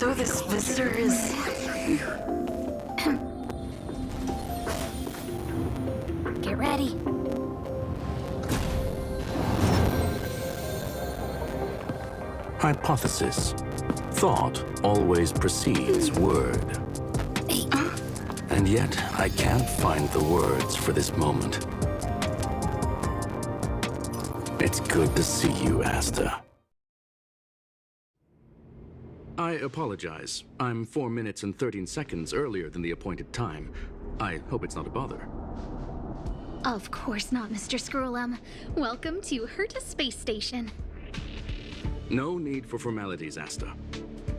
So this visitor is... Get ready. Hypothesis. Thought always precedes word. And yet, I can't find the words for this moment. It's good to see you, Asta. I apologize. I'm 4 minutes and 13 seconds earlier than the appointed time. I hope it's not a bother. Of course not, Mr. Scrollum. Welcome to Herta Space Station. No need for formalities, Asta.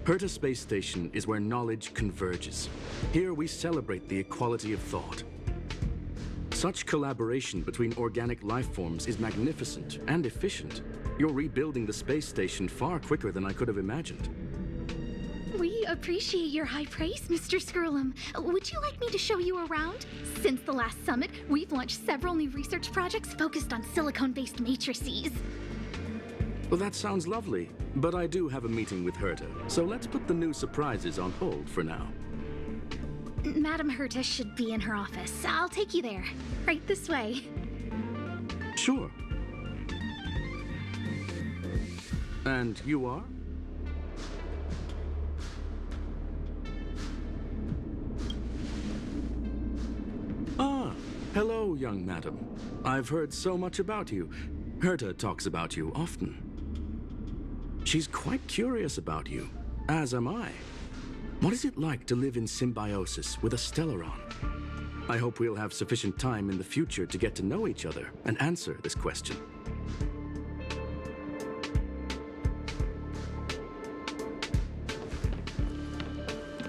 Herta Space Station is where knowledge converges. Here we celebrate the equality of thought. Such collaboration between organic life forms is magnificent and efficient. You're rebuilding the space station far quicker than I could have imagined. We appreciate your high praise, Mr. Scrollum. Would you like me to show you around? Since the last summit, we've launched several new research projects focused on silicone-based matrices. Well, that sounds lovely, but I do have a meeting with Herta, so let's put the new surprises on hold for now. Madam Herta should be in her office. I'll take you there. Right this way. Sure. And you are? Ah, hello, young madam. I've heard so much about you. Herta talks about you often. She's quite curious about you, as am I. What is it like to live in symbiosis with a Stellaron? I hope we'll have sufficient time in the future to get to know each other and answer this question.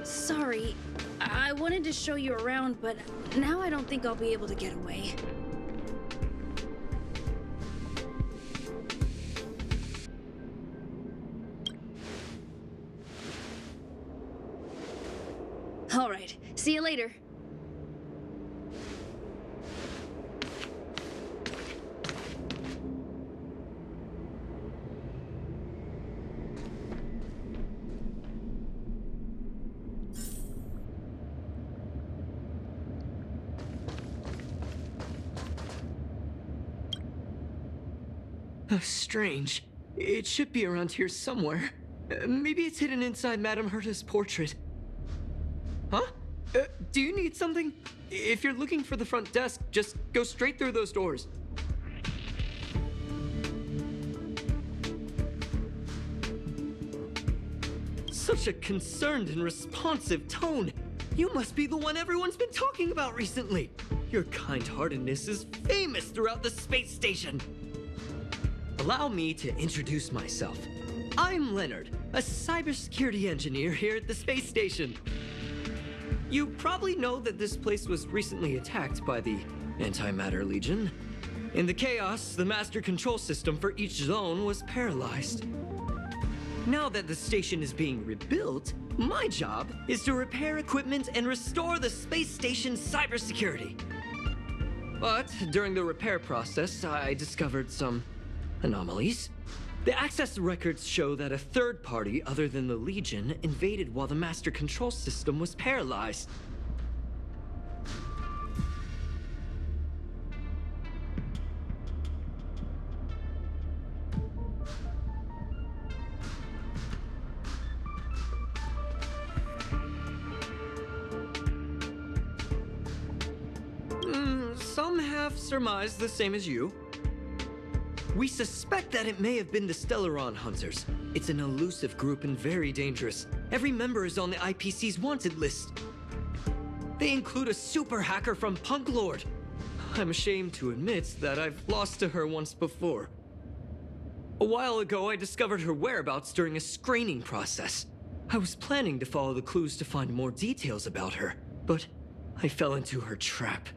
Sorry, I wanted to show you around, but now I don't think I'll be able to get away. All right, see you later. Strange. It should be around here somewhere. Maybe it's hidden inside Madame Herta's portrait. Huh? Do you need something? If you're looking for the front desk, just go straight through those doors. Such a concerned and responsive tone. You must be the one everyone's been talking about recently. Your kind-heartedness is famous throughout the space station. Allow me to introduce myself. I'm Leonard, a cybersecurity engineer here at the space station. You probably know that this place was recently attacked by the Antimatter Legion. In the chaos, the master control system for each zone was paralyzed. Now that the station is being rebuilt, my job is to repair equipment and restore the space station's cybersecurity. But during the repair process, I discovered some anomalies. The access records show that a third party other than the Legion invaded while the master control system was paralyzed. Some have surmised the same as you. We suspect that it may have been the Stellaron Hunters. It's an elusive group and very dangerous. Every member is on the IPC's wanted list. They include a super hacker from Punk Lord. I'm ashamed to admit that I've lost to her once before. A while ago, I discovered her whereabouts during a screening process. I was planning to follow the clues to find more details about her, but I fell into her trap.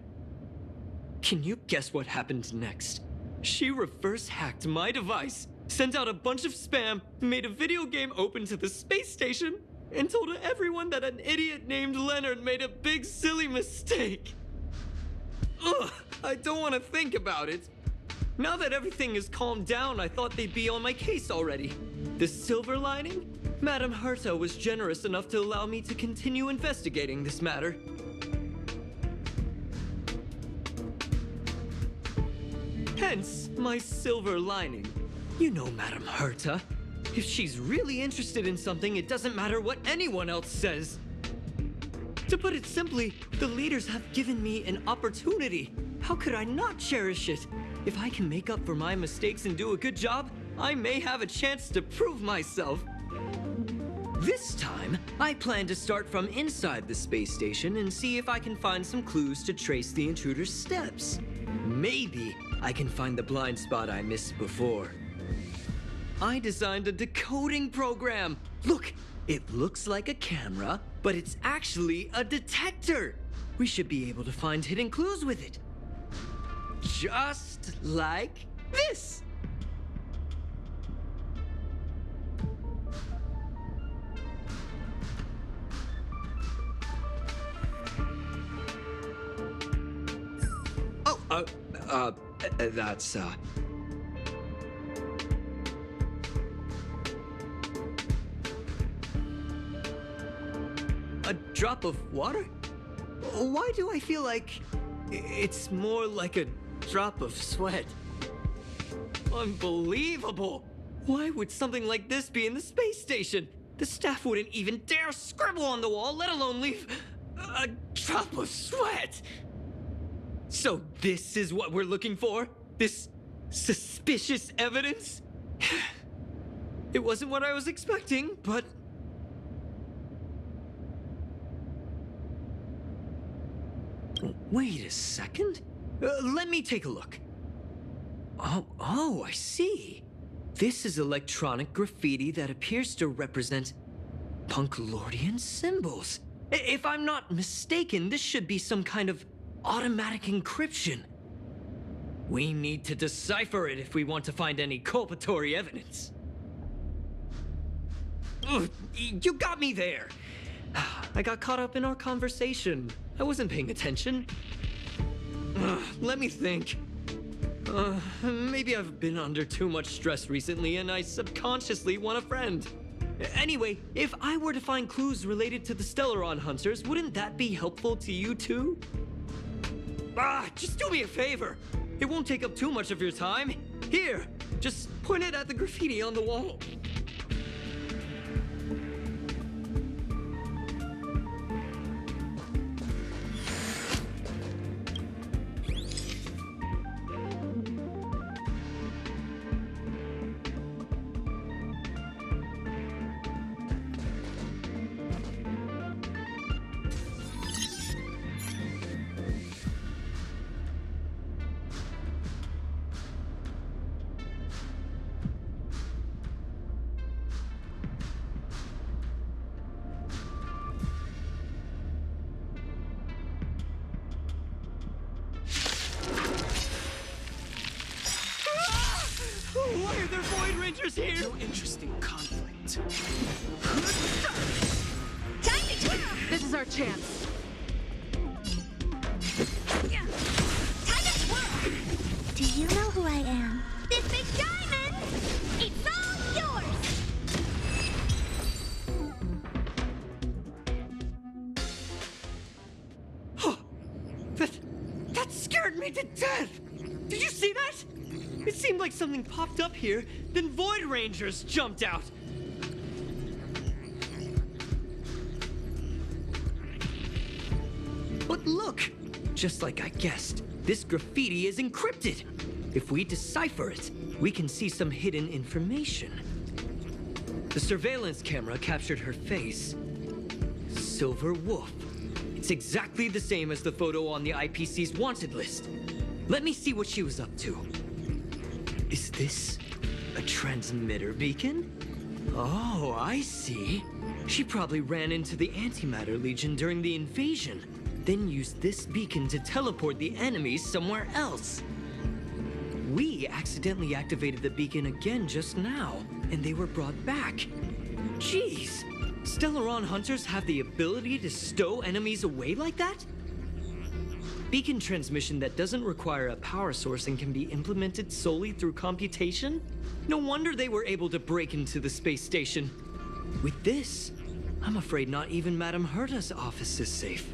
Can you guess what happened next? She reverse-hacked my device, sent out a bunch of spam, made a video game open to the space station, and told everyone that an idiot named Leonard made a big silly mistake. Ugh, I don't want to think about it. Now that everything is calmed down, I thought they'd be on my case already. The silver lining? Madame Herta was generous enough to allow me to continue investigating this matter. Hence, my silver lining. You know Madame Herta. If she's really interested in something, it doesn't matter what anyone else says. To put it simply, the leaders have given me an opportunity. How could I not cherish it? If I can make up for my mistakes and do a good job, I may have a chance to prove myself. This time, I plan to start from inside the space station and see if I can find some clues to trace the intruder's steps. Maybe I can find the blind spot I missed before. I designed a decoding program. Look, it looks like a camera, but it's actually a detector. We should be able to find hidden clues with it. Just like this. That's, a drop of water? Why do I feel like it's more like a drop of sweat? Unbelievable! Why would something like this be in the space station? The staff wouldn't even dare scribble on the wall, let alone leave a drop of sweat! So this is what we're looking for? This suspicious evidence? It wasn't what I was expecting, but... Wait a second. Let me take a look. Oh, I see. This is electronic graffiti that appears to represent Punklordian symbols. If I'm not mistaken, this should be some kind of automatic encryption. We need to decipher it if we want to find any culpatory evidence. Ugh, you got me there. I got caught up in our conversation. I wasn't paying attention. Let me think. Maybe I've been under too much stress recently and I subconsciously want a friend. Anyway, if I were to find clues related to the Stellaron hunters, wouldn't that be helpful to you too? Just do me a favor. It won't take up too much of your time. Here, just point it at the graffiti on the wall. Why are there Void Rangers here? No interesting conflict. Time to twirl! This is our chance. Time to twirl! Do you know who I am? This big diamond! It's all yours! That scared me to death! Did you see that? It seemed like something popped up here, then Void Rangers jumped out. But look! Just like I guessed, this graffiti is encrypted. If we decipher it, we can see some hidden information. The surveillance camera captured her face. Silver Wolf. It's exactly the same as the photo on the IPC's wanted list. Let me see what she was up to. Is this a transmitter beacon? Oh, I see. She probably ran into the Antimatter Legion during the invasion, then used this beacon to teleport the enemies somewhere else. We accidentally activated the beacon again just now, and they were brought back. Jeez, Stellaron hunters have the ability to stow enemies away like that? Beacon transmission that doesn't require a power source and can be implemented solely through computation? No wonder they were able to break into the space station. With this, I'm afraid not even Madame Herta's office is safe.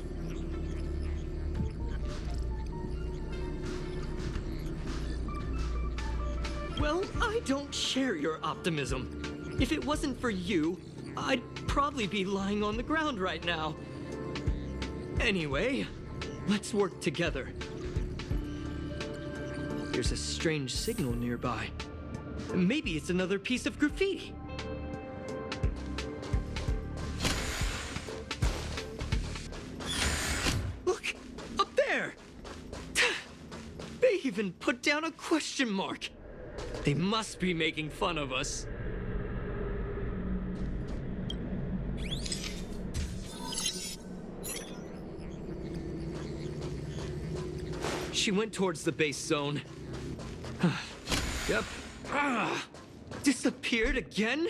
Well, I don't share your optimism. If it wasn't for you, I'd probably be lying on the ground right now. Anyway, let's work together. There's a strange signal nearby. Maybe it's another piece of graffiti. Look, up there! They even put down a question mark. They must be making fun of us. She went towards the base zone. Yep. Disappeared again?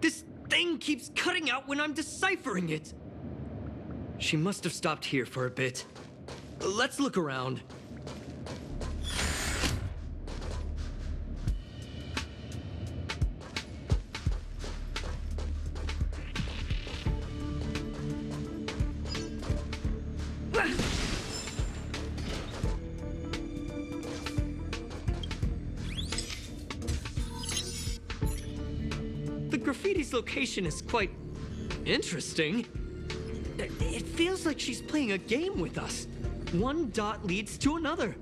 This thing keeps cutting out when I'm deciphering it. She must have stopped here for a bit. Let's look around. The graffiti's location is quite interesting. It feels like she's playing a game with us. One dot leads to another.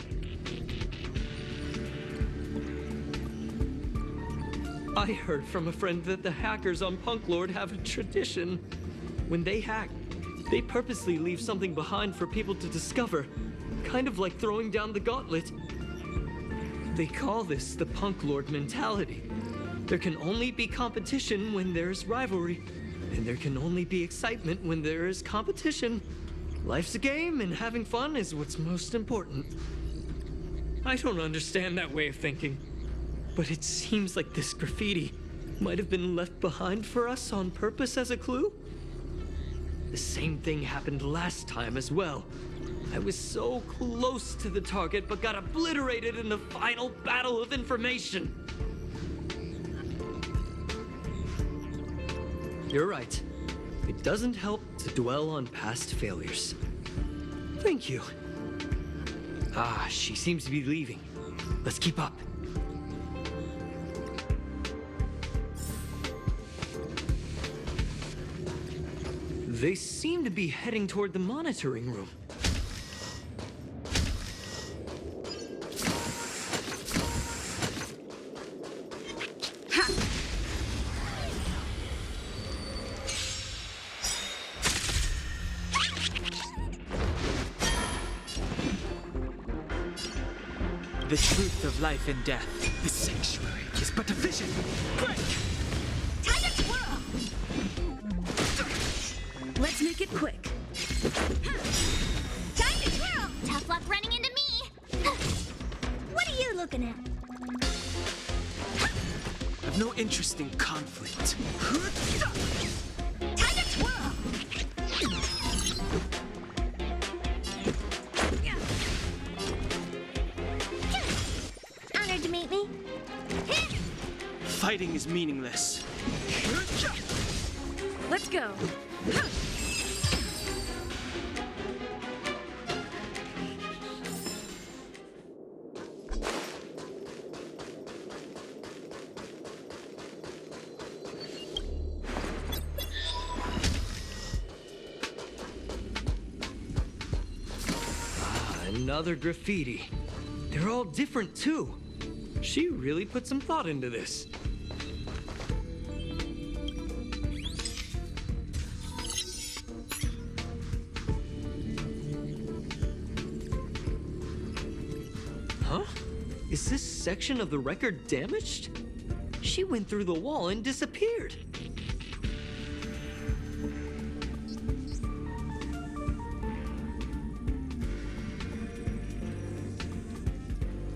I heard from a friend that the hackers on Punk Lord have a tradition. When they hack, they purposely leave something behind for people to discover, kind of like throwing down the gauntlet. They call this the Punk Lord mentality. There can only be competition when there's rivalry, and there can only be excitement when there is competition. Life's a game, and having fun is what's most important. I don't understand that way of thinking, but it seems like this graffiti might have been left behind for us on purpose as a clue. The same thing happened last time as well. I was so close to the target, but got obliterated in the final battle of information. You're right. It doesn't help to dwell on past failures. Thank you. Ah, she seems to be leaving. Let's keep up. They seem to be heading toward the monitoring room. The truth of life and death. The sanctuary is but a vision. Break! Time to twirl! Let's make it quick. Time to twirl! Tough luck running into me! What are you looking at? I've no interest in conflict. Time to twirl! Honored to meet me. Fighting is meaningless. Let's go. Another graffiti. They're all different too. She really put some thought into this. Huh? Is this section of the record damaged? She went through the wall and disappeared.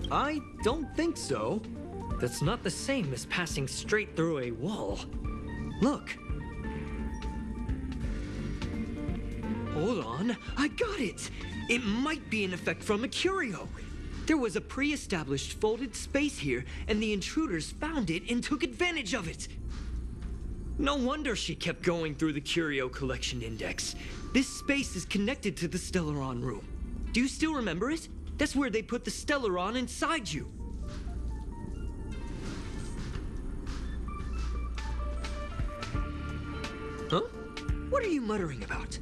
I don't think so. That's not the same as passing straight through a wall. Look. Hold on, I got it! It might be an effect from a curio. There was a pre-established folded space here, and the intruders found it and took advantage of it. No wonder she kept going through the curio collection index. This space is connected to the Stellaron room. Do you still remember it? That's where they put the Stellaron inside you. Huh? What are you muttering about?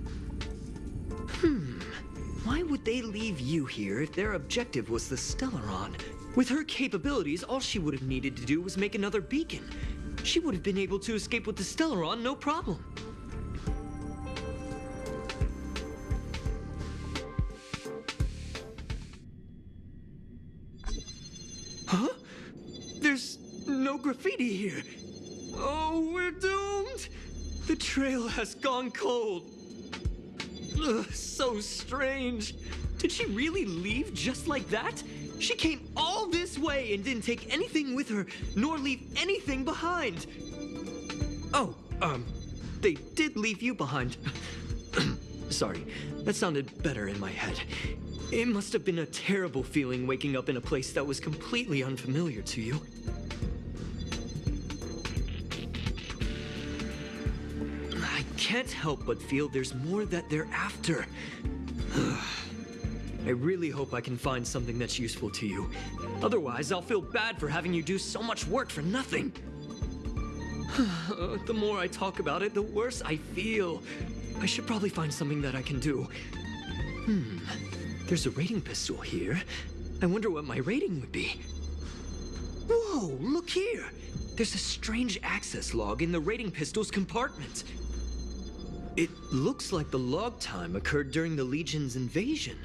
Why would they leave you here if their objective was the Stellaron? With her capabilities, all she would have needed to do was make another beacon. She would have been able to escape with the Stellaron, no problem. Huh? There's no graffiti here. Oh, we're doomed! The trail has gone cold. Ugh, so strange. Did she really leave just like that? She came all this way and didn't take anything with her, nor leave anything behind. Oh, they did leave you behind. Sorry, that sounded better in my head. It must have been a terrible feeling waking up in a place that was completely unfamiliar to you. I can't help but feel there's more that they're after. I really hope I can find something that's useful to you. Otherwise, I'll feel bad for having you do so much work for nothing. The more I talk about it, the worse I feel. I should probably find something that I can do. There's a rating pistol here. I wonder what my rating would be. Whoa, look here! There's a strange access log in the rating pistol's compartment. It looks like the log time occurred during the Legion's invasion.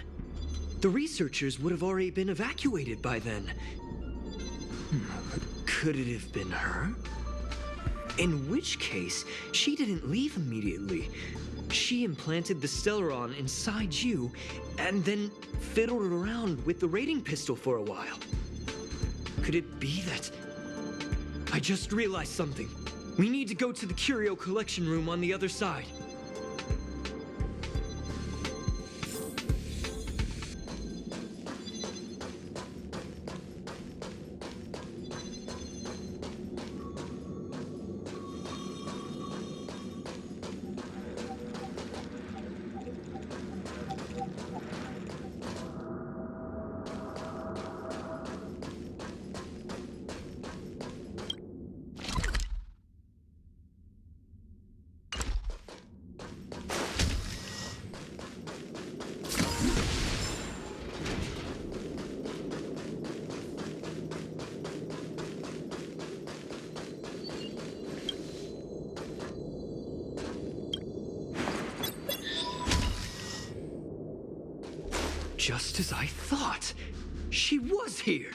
The researchers would have already been evacuated by then. Could it have been her? In which case, she didn't leave immediately. She implanted the Stellaron inside you, and then fiddled around with the rating pistol for a while. Could it be that... I just realized something. We need to go to the curio collection room on the other side. Just as I thought. She was here.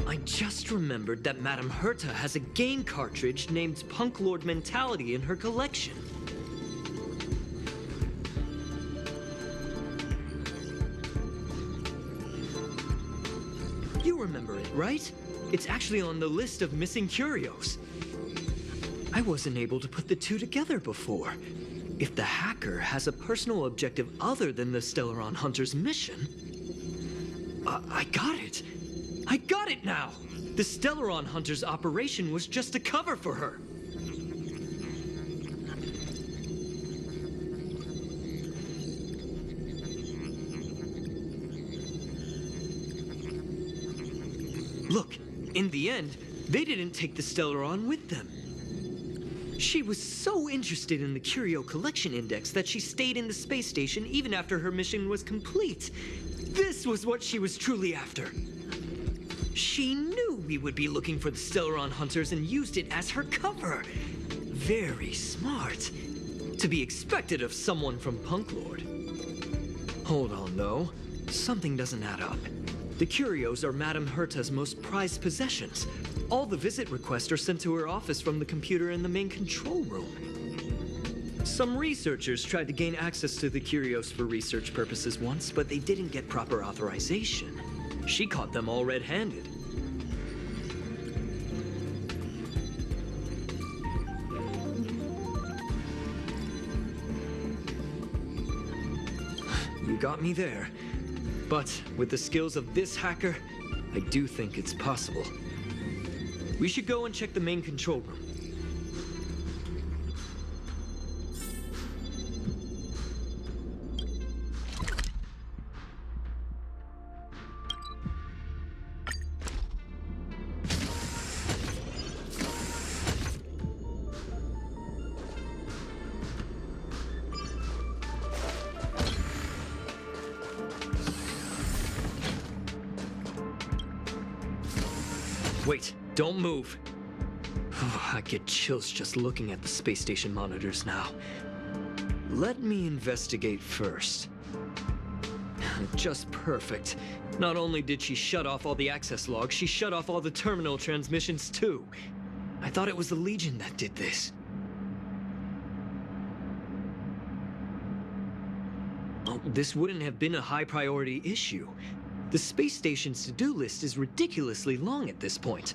I just remembered that Madame Herta has a game cartridge named Punk Lord Mentality in her collection. You remember it, right? It's actually on the list of missing curios. I wasn't able to put the two together before. If the hacker has a personal objective other than the Stellaron Hunter's mission... I got it! I got it now! The Stellaron Hunter's operation was just a cover for her. Look, in the end, they didn't take the Stellaron with them. She was so interested in the Curio Collection Index that she stayed in the space station even after her mission was complete. This was what she was truly after. She knew we would be looking for the Stellaron hunters and used it as her cover. Very smart. To be expected of someone from Punk Lord. Hold on, though. Something doesn't add up. The curios are Madame Herta's most prized possessions. All the visit requests are sent to her office from the computer in the main control room. Some researchers tried to gain access to the curios for research purposes once, but they didn't get proper authorization. She caught them all red-handed. You got me there. But with the skills of this hacker, I do think it's possible. We should go and check the main control room. Wait, don't move. I get chills just looking at the space station monitors now. Let me investigate first. Just perfect. Not only did she shut off all the access logs, she shut off all the terminal transmissions too. I thought it was the Legion that did this. Oh, this wouldn't have been a high priority issue. The space station's to-do list is ridiculously long at this point.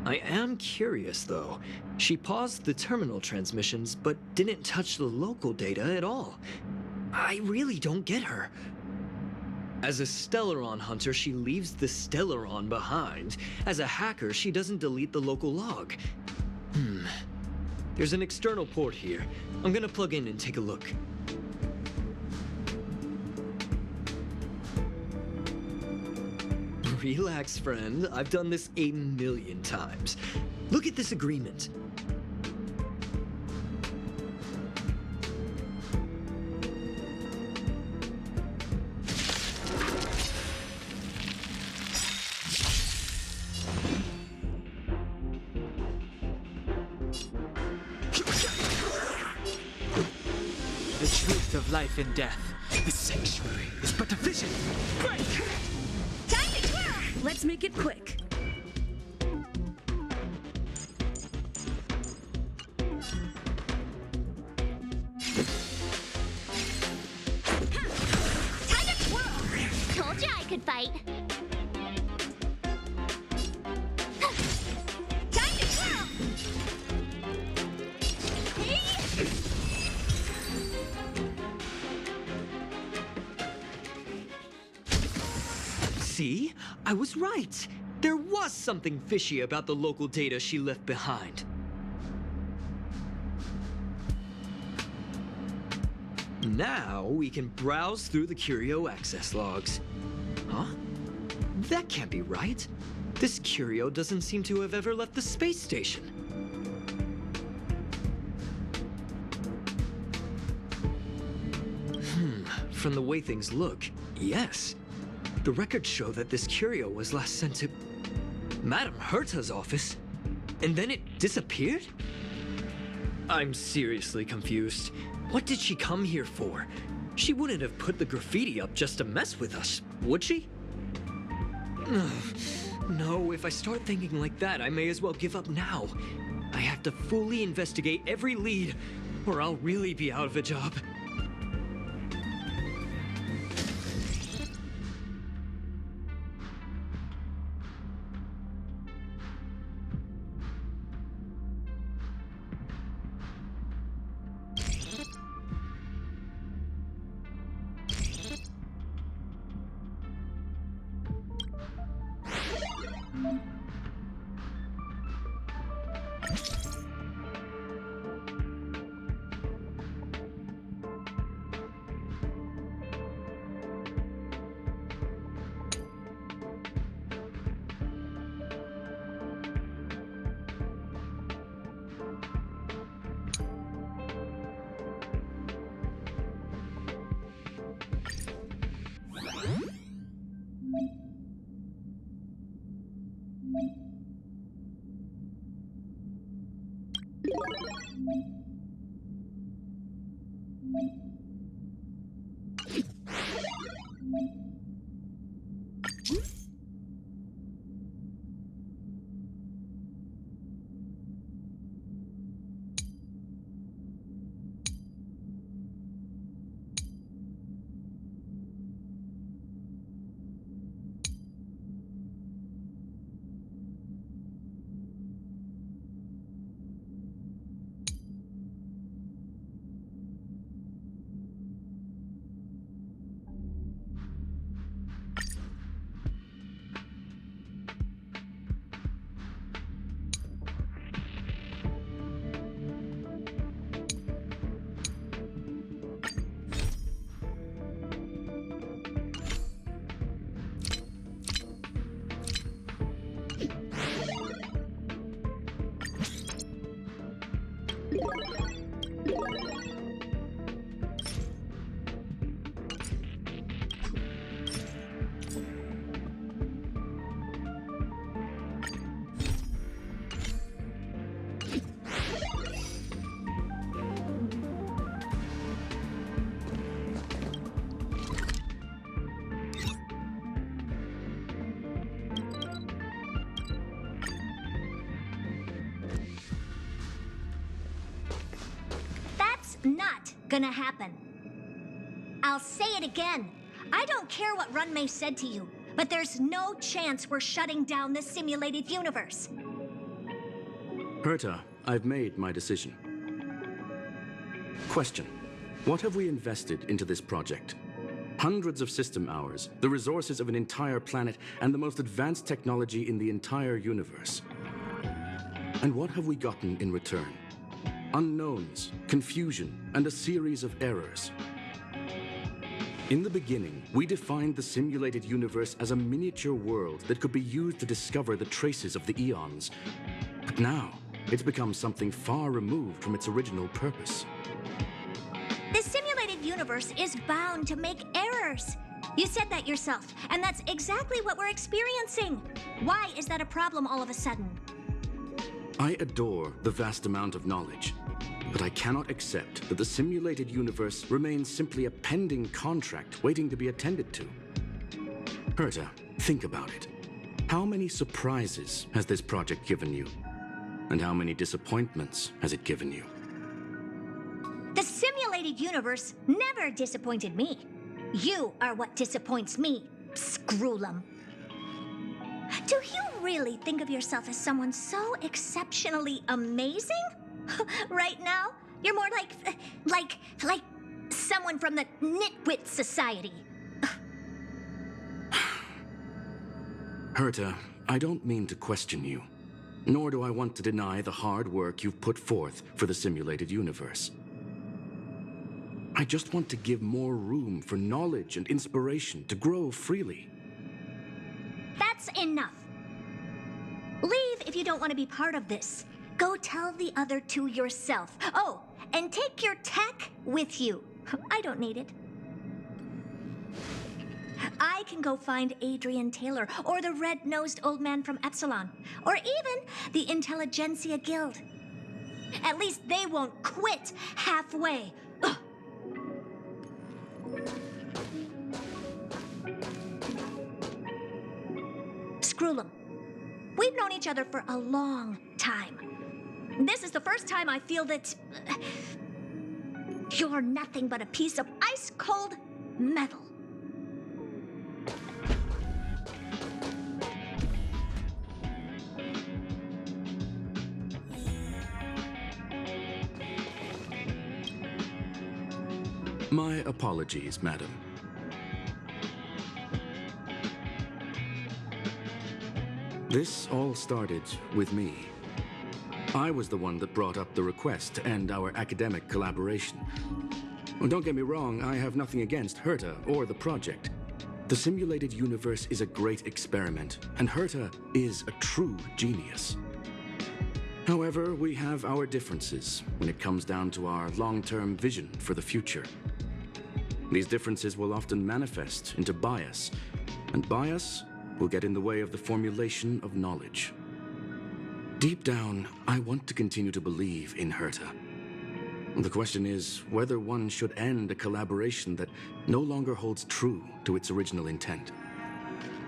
I am curious, though. She paused the terminal transmissions, but didn't touch the local data at all. I really don't get her. As a Stellaron hunter, she leaves the Stellaron behind. As a hacker, she doesn't delete the local log. There's an external port here. I'm gonna plug in and take a look. Relax, friend. I've done this 1,000,000 times. Look at this agreement. The truth of life and death. The sanctuary is but a vision. Break! Time to twirl! Let's make it quick. Time to twirl! Told you I could fight. Time to twirl! Hey! See? I was right. There was something fishy about the local data she left behind. Now we can browse through the Curio access logs. Huh? That can't be right. This Curio doesn't seem to have ever left the space station. From the way things look, yes. The records show that this Curio was last sent to Madame Herta's office, and then it disappeared? I'm seriously confused. What did she come here for? She wouldn't have put the graffiti up just to mess with us, would she? No, if I start thinking like that, I may as well give up now. I have to fully investigate every lead, or I'll really be out of a job. Not gonna happen. I'll say it again. I don't care what Runmei said to you, but there's no chance we're shutting down the simulated universe. Herta, I've made my decision. Question. What have we invested into this project? Hundreds of system hours, the resources of an entire planet, and the most advanced technology in the entire universe. And what have we gotten in return? Unknowns, confusion, and a series of errors. In the beginning, we defined the simulated universe as a miniature world that could be used to discover the traces of the eons. But now, it's become something far removed from its original purpose. The simulated universe is bound to make errors. You said that yourself, and that's exactly what we're experiencing. Why is that a problem all of a sudden? I adore the vast amount of knowledge, but I cannot accept that the simulated universe remains simply a pending contract waiting to be attended to. Herta, think about it. How many surprises has this project given you? And how many disappointments has it given you? The simulated universe never disappointed me. You are what disappoints me, Scroolum. Do you really think of yourself as someone so exceptionally amazing? Right now, you're more like someone from the Nitwit Society. Herta, I don't mean to question you, nor do I want to deny the hard work you've put forth for the simulated universe. I just want to give more room for knowledge and inspiration to grow freely. That's enough. Leave if you don't want to be part of this. Go tell the other two yourself. Oh, and take your tech with you. I don't need it. I can go find Adrian Taylor, or the red-nosed old man from Epsilon, or even the Intelligentsia Guild. At least they won't quit halfway. Ugh. Scroolum, we've known each other for a long time. This is the first time I feel that you're nothing but a piece of ice-cold metal. My apologies, madam. This all started with me. I was the one that brought up the request to end our academic collaboration. Well, don't get me wrong, I have nothing against Herta or the project. The simulated universe is a great experiment, and Herta is a true genius. However, we have our differences when it comes down to our long-term vision for the future. These differences will often manifest into bias, and bias will get in the way of the formulation of knowledge. Deep down, I want to continue to believe in Herta. The question is whether one should end a collaboration that no longer holds true to its original intent.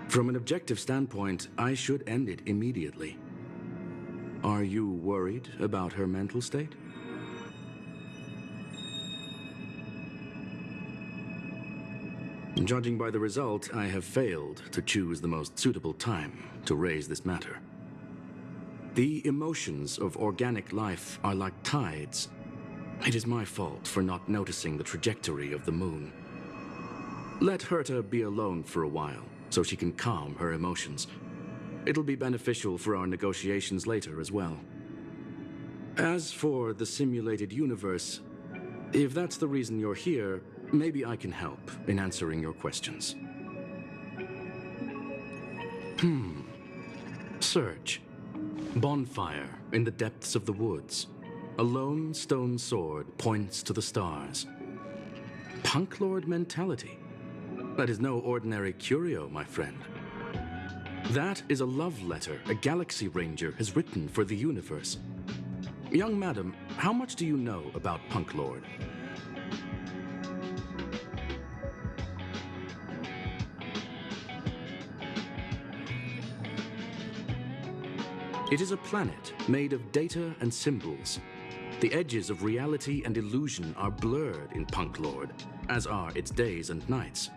From an objective standpoint, I should end it immediately. Are you worried about her mental state? Judging by the result, I have failed to choose the most suitable time to raise this matter. The emotions of organic life are like tides. It is my fault for not noticing the trajectory of the moon. Let Herta be alone for a while, so she can calm her emotions. It'll be beneficial for our negotiations later as well. As for the simulated universe, if that's the reason you're here, maybe I can help in answering your questions. Search. Bonfire in the depths of the woods. A lone stone sword points to the stars. Punk Lord mentality. That is no ordinary curio, my friend. That is a love letter a Galaxy Ranger has written for the universe. Young madam, how much do you know about Punk Lord? It is a planet made of data and symbols. The edges of reality and illusion are blurred in Punk Lord, as are its days and nights.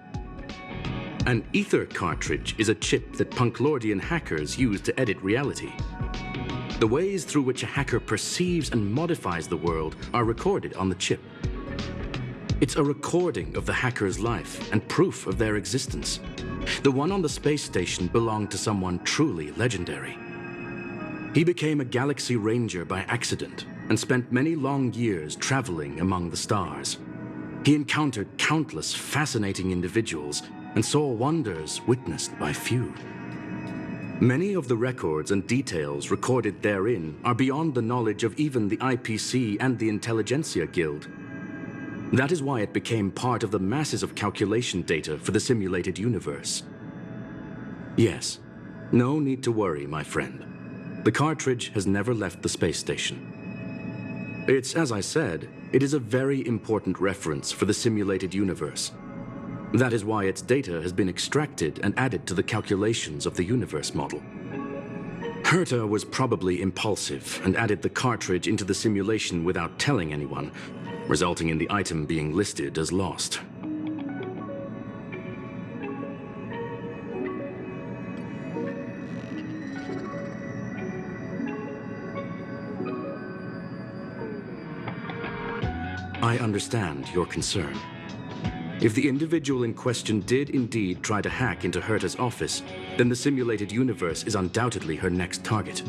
An ether cartridge is a chip that Punklordian hackers use to edit reality. The ways through which a hacker perceives and modifies the world are recorded on the chip. It's a recording of the hacker's life and proof of their existence. The one on the space station belonged to someone truly legendary. He became a Galaxy Ranger by accident and spent many long years traveling among the stars. He encountered countless fascinating individuals and saw wonders witnessed by few. Many of the records and details recorded therein are beyond the knowledge of even the IPC and the Intelligentsia Guild. That is why it became part of the masses of calculation data for the simulated universe. Yes, no need to worry, my friend. The cartridge has never left the space station. It's, as I said, it is a very important reference for the simulated universe. That is why its data has been extracted and added to the calculations of the universe model. Herta was probably impulsive and added the cartridge into the simulation without telling anyone, resulting in the item being listed as lost. I understand your concern. If the individual in question did indeed try to hack into Herta's office, then the simulated universe is undoubtedly her next target.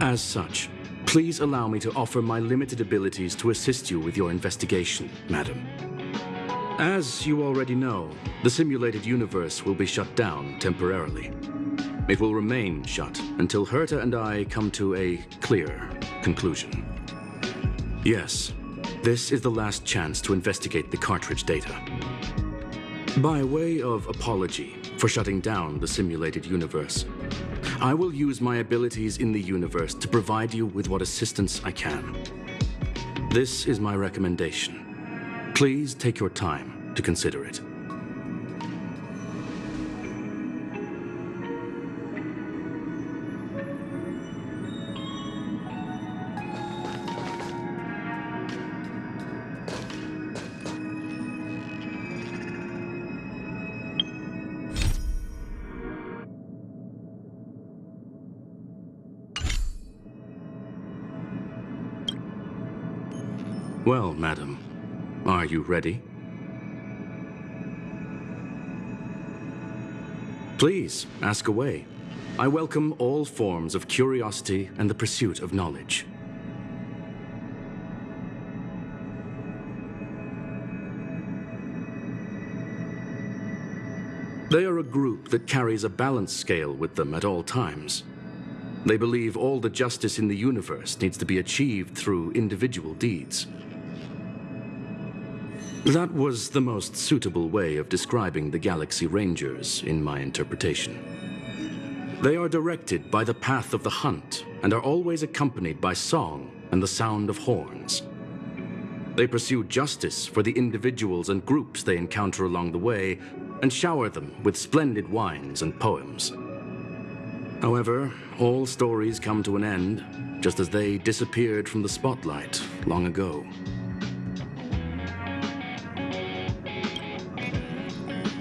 As such, please allow me to offer my limited abilities to assist you with your investigation, madam. As you already know, the simulated universe will be shut down temporarily. It will remain shut until Herta and I come to a clear conclusion. Yes. This is the last chance to investigate the cartridge data. By way of apology for shutting down the simulated universe, I will use my abilities in the universe to provide you with what assistance I can. This is my recommendation. Please take your time to consider it. Well, madam, are you ready? Please, ask away. I welcome all forms of curiosity and the pursuit of knowledge. They are a group that carries a balance scale with them at all times. They believe all the justice in the universe needs to be achieved through individual deeds. That was the most suitable way of describing the Galaxy Rangers in my interpretation. They are directed by the path of the hunt and are always accompanied by song and the sound of horns. They pursue justice for the individuals and groups they encounter along the way and shower them with splendid wines and poems. However, all stories come to an end, just as they disappeared from the spotlight long ago.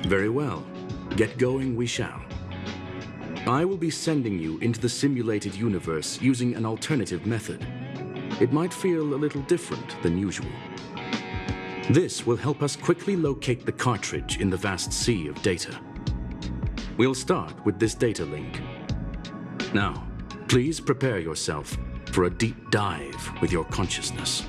Very well. Get going we shall. I will be sending you into the simulated universe using an alternative method. It might feel a little different than usual. This will help us quickly locate the cartridge in the vast sea of data. We'll start with this data link. Now, please prepare yourself for a deep dive with your consciousness.